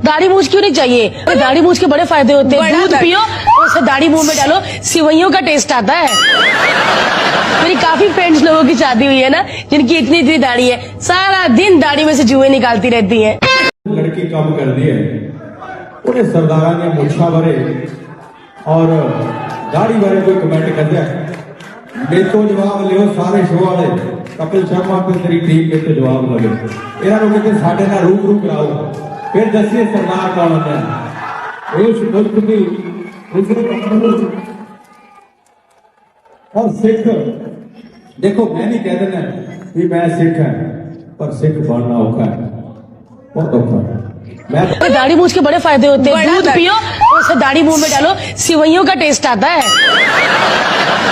दाढ़ी मूछ क्यों नहीं चाहिए? दाढ़ी मूछ के बड़े फायदे होते हैं। दूध पियो और उससे दाढ़ी मुंह में डालो, सिवैयों का टेस्ट आता है। मेरी काफी फ्रेंड्स लोगों की शादी हुई है ना, जिनकी इतनी इतनी दाढ़ी है, सारा दिन दाढ़ी में से जुएं निकालती रहती हैं। लड़की काम कर दी है, उन्हें सरदारा ने मुछा भरे और दाढ़ी भरे कोई कमेंट कर दिया, मैं तो जवाब लियो सारे शो वाले कपिल शर्मा पे तेरी टीम के तो जवाब लगे इन्होंने कहते साढ़े ना रूबरू कराओ, फिर दसिए सरदार कौन होता है। उस मुल्क की और सिख देखो, मैं नहीं कह देना कि मैं सिख है, पर सिख बनना औखा है, बहुत औखा है। दाढ़ी मूछ के बड़े फायदे होते हैं। दूध पियो और उससे दाढ़ी मुंह में डालो, सिवैयों का टेस्ट आता है।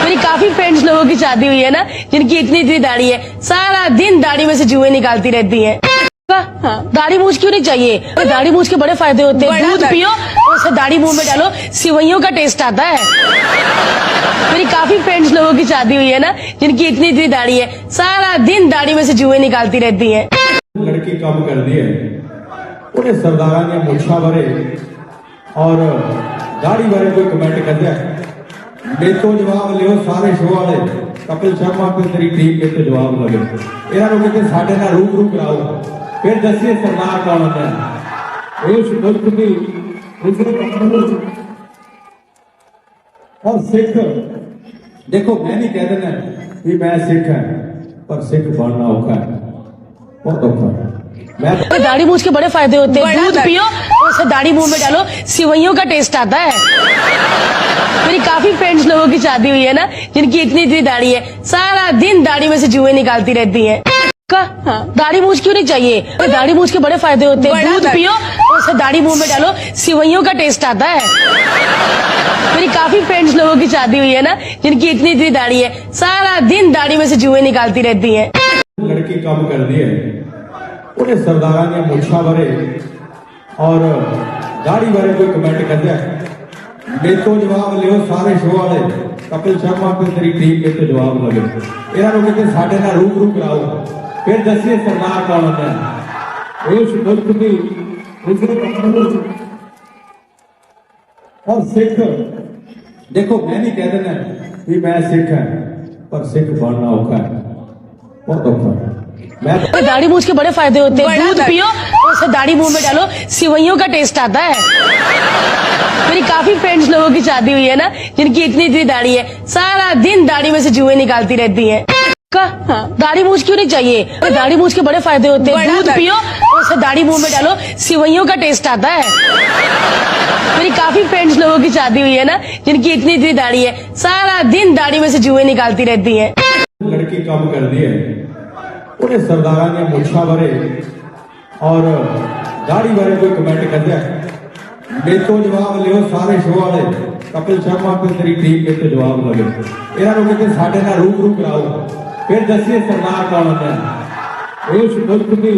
मेरी काफी फ्रेंड्स लोगों की शादी हुई है ना, जिनकी इतनी इतनी दाढ़ी है, सारा दिन दाढ़ी में से जुएं निकालती रहती हैं। दाढ़ी मूछ क्यों नहीं चाहिए? दाढ़ी मूछ के बड़े फायदे होते हैं। दूध पियो और उससे दाढ़ी मुंह में डालो, सिवैयों का टेस्ट आता है। मेरी काफी फ्रेंड्स लोगों की शादी हुई है ना, जिनकी इतनी इतनी दाढ़ी है, सारा दिन दाढ़ी में से जुएं निकालती रहती हैं। लड़की काम कर दी है, उन्हें सरदारा ने मुछा भरे और दाढ़ी भरे कोई कमेंट कर दिया, मैं तो जवाब लियो सारे शो वाले कपिल शर्मा पे तेरी टीम के तो जवाब लगे इन्होंने कहते साढ़े ना रूबरू कराओ, फिर दसिए सरदार कौन होता है। उस मुल्क की और सिख देखो, मैं नहीं कह देना कि मैं सिख है, पर सिख बनना औखा है, बहुत औखा है। दाढ़ी मूछ के बड़े फायदे होते हैं। दूध पियो और उससे दाढ़ी मुंह में डालो, सिवैयों का टेस्ट आता है। मेरी काफी फ्रेंड्स लोगों की शादी हुई है ना, जिनकी इतनी इतनी दाढ़ी है, सारा दिन दाढ़ी में से जुएं निकालती रहती हैं। दाढ़ी मूछ क्यों नहीं चाहिए? दाढ़ी मूछ के बड़े फायदे होते हैं। दूध पियो और उससे दाढ़ी मुंह में डालो, सिवैयों का टेस्ट आता है। मेरी काफी फ्रेंड्स लोगों की शादी हुई है ना, जिनकी इतनी इतनी दाढ़ी है, सारा दिन दाढ़ी में से जुएं निकालती रहती हैं। लड़की काम कर दी है, उन्हें सरदारा ने मुछा भरे और दाढ़ी भरे कोई कमेंट कर दिया, मैं तो जवाब लियो सारे शो वाले कपिल शर्मा पे तेरी टीम के तो जवाब लगे इन्होंने कहते साढ़े ना रूबरू कराओ, फिर दसिए सरदार कौन होता है। उस मुल्क की और सिख देखो, मैं नहीं कह देना कि मैं सिख है, पर सिख बनना औखा है, बहुत औखा है। दाढ़ी मूछ के बड़े फायदे होते हैं। दूध पियो और उससे दाढ़ी मुंह में डालो, सिवैयों का टेस्ट आता है। मेरी काफी फ्रेंड्स लोगों की शादी हुई है ना, जिनकी इतनी इतनी दाढ़ी है, सारा दिन दाढ़ी में से जुएं निकालती रहती हैं। दाढ़ी मूछ क्यों नहीं चाहिए? दाढ़ी मूछ के बड़े फायदे होते हैं। दूध पियो और उससे दाढ़ी मुंह में डालो, सिवैयों का टेस्ट आता है। मेरी काफी फ्रेंड्स लोगों की शादी हुई है ना, जिनकी इतनी इतनी दाढ़ी है, सारा दिन दाढ़ी में से जुएं निकालती रहती हैं। लड़की काम कर दी है, उन्हें सरदारा ने मुछा भरे और दाढ़ी भरे कोई कमेंट कर दिया, मैं तो जवाब लियो सारे शो वाले कपिल शर्मा पे तेरी टीम के तो जवाब लगे इन्होंने कहते साढ़े ना रूबरू कराओ, फिर दसिए सरदार कौन होता है। उस मुल्क की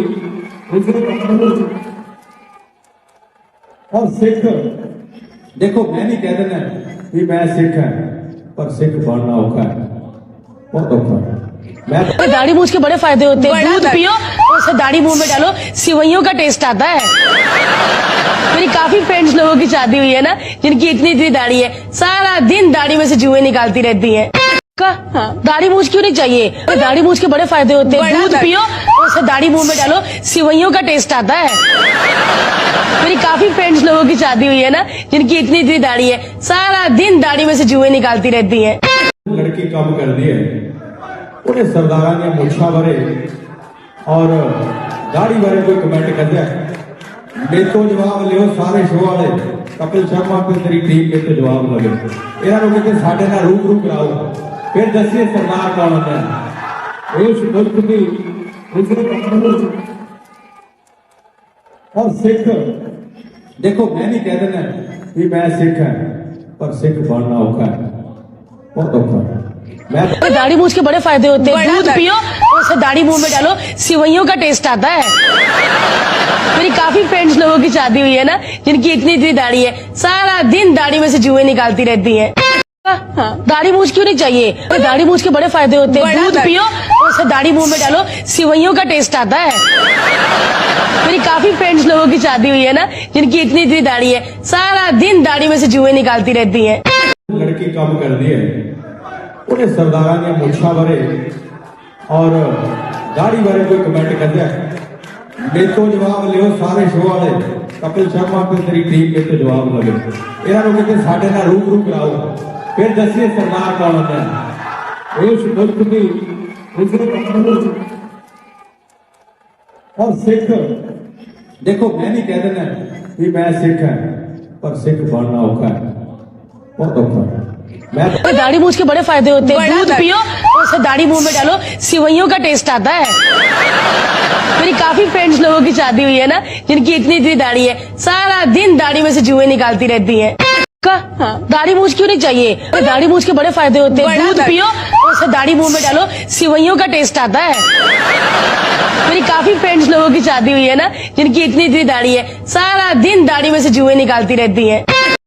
और सिख देखो, मैं नहीं कह देना कि मैं सिख है, पर सिख बनना औखा है, बहुत औखा है। दाढ़ी मूछ के बड़े फायदे होते हैं। दूध पियो और उससे दाढ़ी मुंह में डालो, सिवैयों का टेस्ट आता है। मेरी काफी फ्रेंड्स लोगों की शादी हुई है ना, जिनकी इतनी इतनी दाढ़ी है, सारा दिन दाढ़ी में से जुएं निकालती रहती हैं। दाढ़ी मूछ क्यों नहीं चाहिए? दाढ़ी मूछ के बड़े फायदे होते हैं। दूध पियो और उससे दाढ़ी मुंह में डालो, सिवैयों का टेस्ट आता है। मेरी काफी फ्रेंड्स लोगों की शादी हुई है ना, जिनकी इतनी इतनी दाढ़ी है, सारा दिन दाढ़ी में से जुएं निकालती रहती हैं। लड़की काम कर दी है, उन्हें सरदारा ने मुछा भरे और दाढ़ी भरे कोई कमेंट कर दिया, मैं तो जवाब लियो सारे शो वाले कपिल शर्मा पे तेरी टीम के तो जवाब लगे इन्होंने कहते साढ़े ना रूबरू कराओ, फिर दसिए सरदार कौन होता है। उस मुल्क की और सिख देखो, मैं नहीं कह देना कि मैं सिख है, पर सिख बनना औखा है, बहुत औखा है। दाढ़ी मूछ के बड़े फायदे होते हैं। दूध पियो और उससे दाढ़ी मुंह में डालो, सिवैयों का टेस्ट आता है। मेरी काफी फ्रेंड्स लोगों की शादी हुई है ना, जिनकी इतनी इतनी दाढ़ी है, सारा दिन दाढ़ी में से जुएं निकालती रहती हैं। दाढ़ी मूछ क्यों नहीं चाहिए? दाढ़ी मूछ के बड़े फायदे होते हैं। दूध पियो और उससे दाढ़ी मुंह में डालो, सिवैयों का टेस्ट आता है। मेरी काफी फ्रेंड्स लोगों की शादी हुई है ना, जिनकी इतनी इतनी दाढ़ी है, सारा दिन दाढ़ी में से जुएं निकालती रहती हैं। लड़की कम कर दी है उन्हें सरदारा ने मुछा भरे और दाढ़ी भरे कोई कमेंट कर दिया मैं तो जवाब लियो सारे शो वाले कपिल शर्मा पे तेरी टीम के तो जवाब लगे ਇਹਨਾਂ ਨੂੰ ਕਿਤੇ ਸਾਡੇ ਨਾਲ रूबरू कराओ फिर दसिए सरदार कौन होता है इस मुल्क की और सिख देखो मैं नहीं कह देना कि मैं सिख है पर सिख बनना औखा है बहुत औखा है मैं दाढ़ी मूछ के बड़े फायदे होते हैं। दूध पियो और उससे दाढ़ी मुंह में डालो, सिवैयों का टेस्ट आता है। मेरी काफी फ्रेंड्स लोगों की शादी हुई है ना, जिनकी इतनी इतनी दाढ़ी है, सारा दिन दाढ़ी में से जुएं निकालती रहती हैं। दाढ़ी मूछ क्यों नहीं चाहिए? दाढ़ी मूछ के बड़े फायदे होते हैं। दूध पियो और उससे दाढ़ी मुंह में डालो, सिवैयों का टेस्ट आता है। मेरी काफी फ्रेंड्स लोगों की शादी हुई है ना, जिनकी इतनी इतनी दाढ़ी है, सारा दिन दाढ़ी में से जुएं निकालती रहती हैं।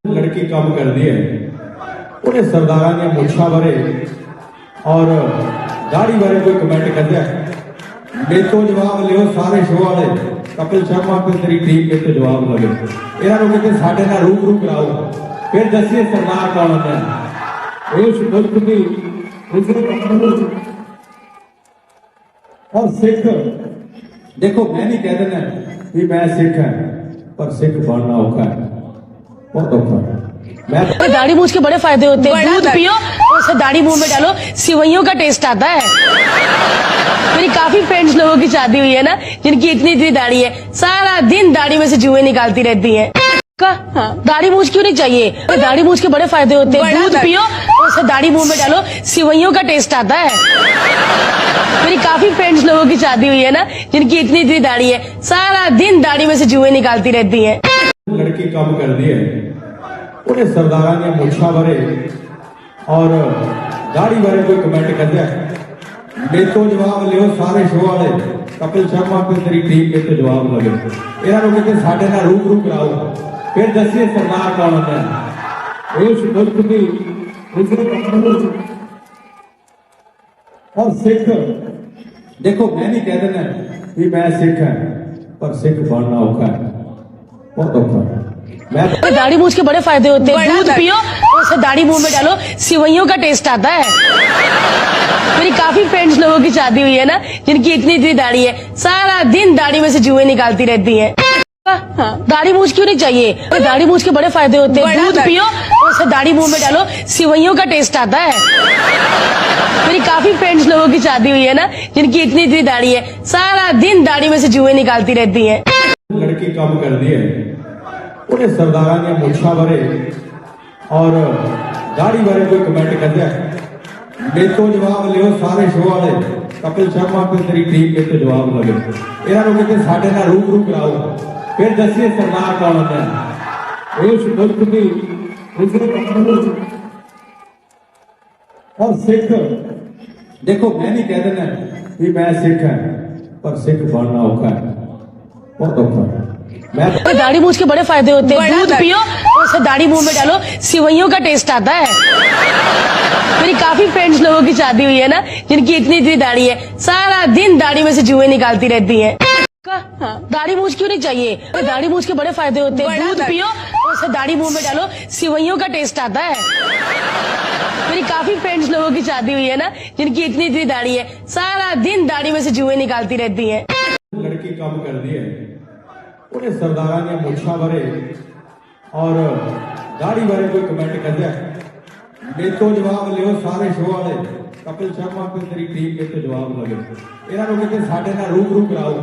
लड़की कम कर दी है उन्हें सरदारा ने मुछा भरे और दाढ़ी भरे कोई कमेंट कर दिया मैं तो जवाब लियो सारे शो वाले कपिल शर्मा पे तेरी टीम के तो जवाब लगे ਇਹਨਾਂ ਨੂੰ ਕਿਤੇ ਸਾਡੇ ਨਾਲ रूबरू कराओ फिर दसिए सरदार कौन होता है इस मुल्क की और सिख देखो मैं नहीं कह देना कि मैं सिख है पर सिख बनना औखा है बहुत औखा है मैं दाढ़ी मूछ के बड़े फायदे होते हैं। दूध पियो और उससे दाढ़ी मुंह में डालो, सिवैयों का टेस्ट आता है। मेरी काफी फ्रेंड्स लोगों की शादी हुई है ना, जिनकी इतनी इतनी दाढ़ी है, सारा दिन दाढ़ी में से जुएं निकालती रहती हैं। दाढ़ी मूछ क्यों नहीं चाहिए? दाढ़ी मूछ के बड़े फायदे होते हैं। दूध पियो और उससे दाढ़ी मुंह में डालो, सिवैयों का टेस्ट आता है। मेरी काफी फ्रेंड्स लोगों की शादी हुई है ना, जिनकी इतनी इतनी दाढ़ी है, सारा दिन दाढ़ी में से जुएं निकालती रहती हैं। लड़की कम कर दी है उन्हें सरदारा ने मुछा भरे और दाढ़ी भरे कोई कमेंट कर दिया मैं तो जवाब लियो सारे शो वाले कपिल शर्मा पे तेरी टीम के तो जवाब लगे ਇਹਨਾਂ ਨੂੰ ਕਿਤੇ ਸਾਡੇ ਨਾਲ रूबरू कराओ फिर दसिए सरदार कौन होता है इस मुल्क की और सिख देखो मैं नहीं कह देना कि मैं सिख है पर सिख बनना औखा है बहुत औखा है मैं दाढ़ी मूछ के बड़े फायदे होते हैं। दूध पियो और उससे दाढ़ी मुंह में डालो, सिवैयों का टेस्ट आता है। मेरी काफी फ्रेंड्स लोगों की शादी हुई है ना, जिनकी इतनी इतनी दाढ़ी है, सारा दिन दाढ़ी में से जुएं निकालती रहती हैं। दाढ़ी मूछ क्यों नहीं चाहिए? दाढ़ी मूछ के बड़े फायदे होते हैं। दूध पियो और उससे दाढ़ी मुंह में डालो, सिवैयों का टेस्ट आता है। मेरी काफी फ्रेंड्स लोगों की शादी हुई है ना, जिनकी इतनी इतनी दाढ़ी है, सारा दिन दाढ़ी में से जुएं निकालती रहती हैं। लड़की कम कर दी है उन्हें सरदारा ने मुछा भरे और दाढ़ी भरे कोई कमेंट कर दिया मैं तो जवाब लियो सारे शो वाले कपिल शर्मा पे तेरी टीम के तो जवाब लगे ਇਹਨਾਂ ਨੂੰ ਕਿਤੇ ਸਾਡੇ ਨਾਲ रूबरू कराओ फिर दसिए सरदार कौन होता है इस मुल्क की और सिख देखो मैं नहीं कह देना कि मैं सिख है पर सिख बनना औखा है बहुत औखा है मैं दाढ़ी मूछ के बड़े फायदे होते हैं। दूध पियो और उससे दाढ़ी मुंह में डालो, सिवैयों का टेस्ट आता है। मेरी काफी फ्रेंड्स लोगों की शादी हुई है ना, जिनकी इतनी इतनी दाढ़ी है, सारा दिन दाढ़ी में से जुएं निकालती रहती हैं। दाढ़ी मूछ क्यों नहीं चाहिए? दाढ़ी मूछ के बड़े फायदे होते हैं। दूध पियो और उससे दाढ़ी मुंह में डालो, सिवैयों का टेस्ट आता है। मेरी काफी फ्रेंड्स लोगों की शादी हुई है ना, जिनकी इतनी इतनी दाढ़ी है, सारा दिन दाढ़ी में से जुएं निकालती रहती हैं। लड़की कम कर दी है उन्हें सरदारा ने मुछा भरे और दाढ़ी भरे कोई कमेंट कर दिया मैं तो जवाब लियो सारे शो वाले कपिल शर्मा पे तेरी टीम के तो जवाब लगे ਇਹਨਾਂ ਨੂੰ ਕਿਤੇ ਸਾਡੇ ਨਾਲ रूबरू कराओ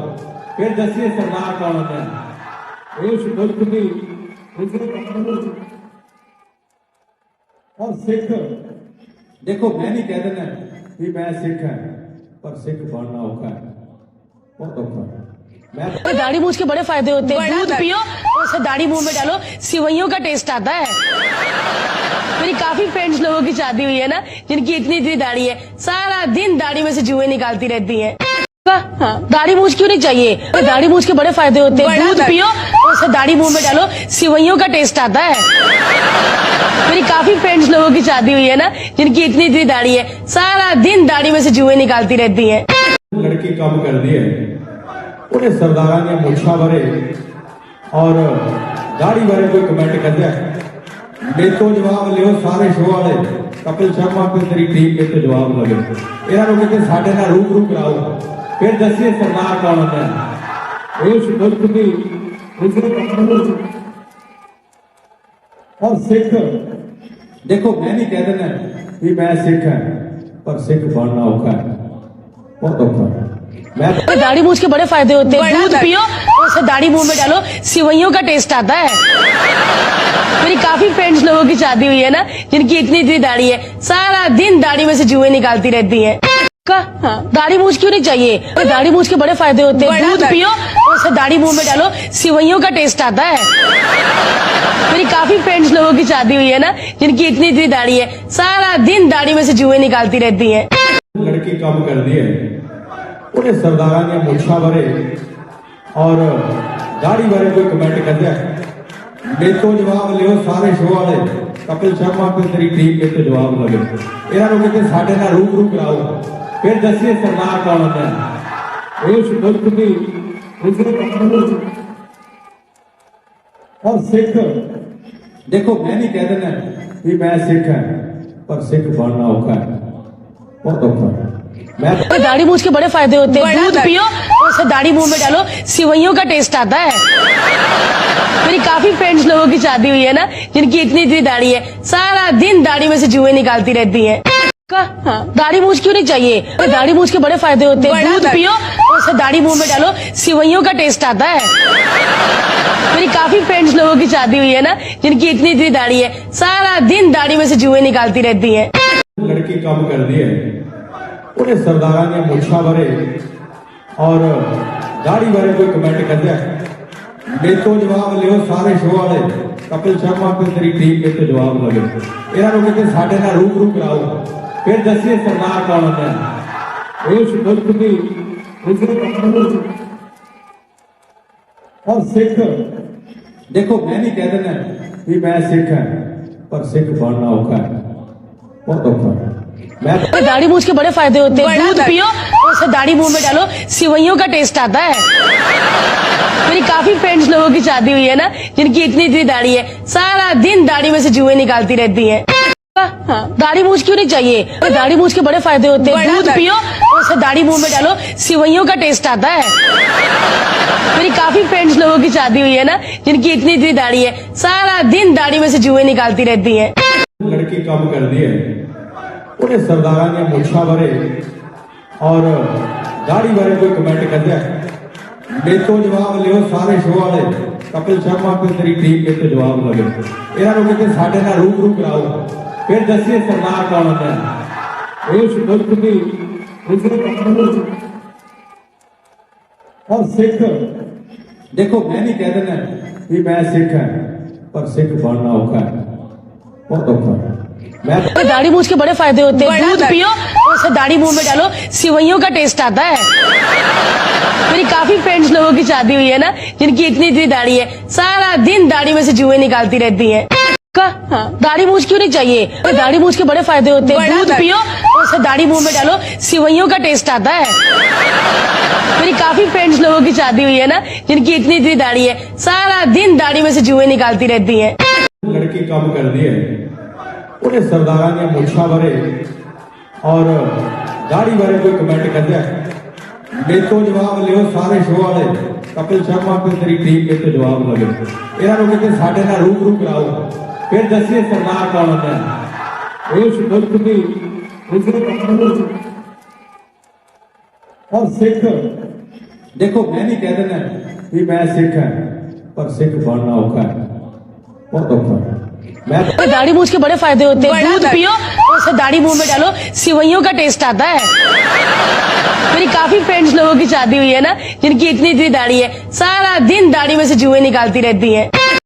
फिर दसिए सरदार कौन होता है इस मुल्क की और सिख देखो मैं नहीं कह देना कि मैं सिख है पर सिख बनना औखा है बहुत औखा है मैं दाढ़ी मूछ के बड़े फायदे होते हैं। दूध पियो और उससे दाढ़ी मुंह में डालो, सिवैयों का टेस्ट आता है। मेरी काफी फ्रेंड्स लोगों की शादी हुई है ना, जिनकी इतनी इतनी दाढ़ी है, सारा दिन दाढ़ी में से जुएं निकालती रहती हैं। दाढ़ी मूछ क्यों नहीं चाहिए? दाढ़ी मूछ के बड़े फायदे होते हैं। दूध पियो, उससे दाढ़ी मुंह में डालो, सिवैयों का टेस्ट आता है। मेरी काफी फ्रेंड्स लोगों की शादी हुई है ना, जिनकी इतनी इतनी दाढ़ी है, सारा दिन दाढ़ी में से जुएं निकालती रहती हैं। लड़की कम कर दी है, उन्हें सरदारा ने मुछा भरे और दाढ़ी भरे कोई कमेंट कर दिया मैं तो जवाब लियो सारे शो वाले कपिल शर्मा पे तेरी टीम में तो जवाब लगे इन्होंने कहते साढ़े ना रूबरू कराओ फिर दसिए सरदार कौन होता है उस मुल्क की और सिख देखो मैं नहीं कह देना कि मैं सिख है पर सिख बनना औखा है बहुत औखा है। मैं दाढ़ी मूछ के बड़े फायदे होते हैं। दूध पियो, उससे दाढ़ी मुंह में डालो, सिवैयों का टेस्ट आता है। मेरी काफी फ्रेंड्स लोगों की शादी हुई है ना, जिनकी इतनी इतनी दाढ़ी है, सारा दिन दाढ़ी में से जुएं निकालती रहती हैं। दाढ़ी मूछ क्यों नहीं चाहिए? दाढ़ी मूछ के बड़े फायदे होते हैं। दूध पियो, उससे दाढ़ी मुंह में डालो, सिवैयों का टेस्ट आता है। मेरी काफी फ्रेंड्स लोगों की शादी हुई है ना, जिनकी इतनी इतनी दाढ़ी है, सारा दिन दाढ़ी में से जुएं निकालती रहती हैं। लड़की कम कर दी है, उन्हें सरदारा ने मुछा भरे और दाढ़ी भरे कोई कमेंट कर दिया मैं तो जवाब लियो सारे शो वाले कपिल शर्मा पे तेरी टीम में तो जवाब लगे इन्होंने कहते साढ़े ना रूबरू कराओ फिर दसिए सरदार कौन होता है उस मुल्क की और सिख देखो मैं नहीं कह देना कि मैं सिख है पर सिख बनना औखा है बहुत औखा है। मैं दाढ़ी मूछ के बड़े फायदे होते हैं। दूध पियो, उससे दाढ़ी मुंह में डालो, सिवैयों का टेस्ट आता है। मेरी काफी फ्रेंड्स लोगों की शादी हुई है ना, जिनकी इतनी इतनी दाढ़ी है, सारा दिन दाढ़ी में से जुएं निकालती रहती हैं। दाढ़ी मूछ क्यों नहीं चाहिए? दाढ़ी मूछ के बड़े फायदे होते हैं। दूध पियो, उससे दाढ़ी मुंह में डालो, सिवैयों का टेस्ट आता है। मेरी काफी फ्रेंड्स लोगों की शादी हुई है ना, जिनकी इतनी इतनी दाढ़ी है, सारा दिन दाढ़ी में से जुएं निकालती रहती हैं। लड़की कम कर दी है, उन्हें सरदारा ने मुछा भरे और दाढ़ी भरे कोई कमेंट कर दिया मैं तो जवाब लियो सारे शो वाले कपिल शर्मा पे तेरी टीम में तो जवाब लगे इन्होंने कहते साढ़े ना रूबरू कराओ फिर दसिए सरदार कौन होता है उस मुल्क की और सिख देखो मैं नहीं कह देना कि मैं सिख है पर सिख बनना औखा है बहुत औखा है। मैं दाढ़ी मूछ के बड़े फायदे होते हैं। दूध पियो, उससे दाढ़ी मुंह में डालो, सिवैयों का टेस्ट आता है। मेरी काफी फ्रेंड्स लोगों की शादी हुई है ना, जिनकी इतनी इतनी दाढ़ी है, सारा दिन दाढ़ी में से जुएं निकालती रहती हैं। दाढ़ी मूछ क्यों नहीं चाहिए? दाढ़ी मूछ के बड़े फायदे होते हैं। दूध पियो, उससे दाढ़ी मुंह में डालो, सिवैयों का टेस्ट आता है। मेरी काफी फ्रेंड्स लोगों की शादी हुई है ना, जिनकी इतनी इतनी दाढ़ी है, सारा दिन दाढ़ी में से जुएं निकालती रहती हैं। लड़की कम कर दी है, उन्हें सरदारा ने मुछा भरे और दाढ़ी भरे कोई कमेंट कर दिया मैं तो जवाब लियो सारे शो वाले कपिल शर्मा पे तेरी टीम में तो जवाब लगे इन्होंने कहते साढ़े ना रूबरू कराओ फिर दसिए सरदार कौन होता है उस मुल्क की और सिख देखो मैं नहीं कह देना कि मैं सिख है पर सिख बनना औखा है बहुत औखा है। मैं दाढ़ी मूछ के बड़े फायदे होते हैं। दूध पियो, उससे दाढ़ी मुंह में डालो, सिवैयों का टेस्ट आता है। मेरी काफी फ्रेंड्स लोगों की शादी हुई है ना, जिनकी इतनी इतनी दाढ़ी है, सारा दिन दाढ़ी में से जुएं निकालती रहती हैं। दाढ़ी मूछ क्यों नहीं चाहिए? दाढ़ी मूछ के बड़े फायदे होते हैं। दूध पियो, उससे दाढ़ी मुंह में डालो, सिवैयों का टेस्ट आता है। मेरी काफी फ्रेंड्स लोगों की शादी हुई है ना, जिनकी इतनी इतनी दाढ़ी है, सारा दिन दाढ़ी में से जुएं निकालती रहती हैं। लड़की कम कर दी है, उन्हें सरदारा ने मुछा भरे और दाढ़ी भरे कोई कमेंट कर दिया मैं तो जवाब लियो सारे शो वाले कपिल शर्मा पे तेरी टीम में तो जवाब लगे इन्होंने कहते साढ़े ना रूबरू कराओ फिर दसिए सरदार कौन होता है उस मुल्क की और सिख देखो मैं नहीं कह देना कि मैं सिख है पर सिख बनना औखा है बहुत औखा है। मैं दाढ़ी मूछ के बड़े फायदे होते हैं। दूध पियो, उससे दाढ़ी मुंह में डालो, सिवैयों का टेस्ट आता है। मेरी काफी फ्रेंड्स लोगों की शादी हुई है ना, जिनकी इतनी इतनी दाढ़ी है, सारा दिन दाढ़ी में से जुएं निकालती रहती हैं।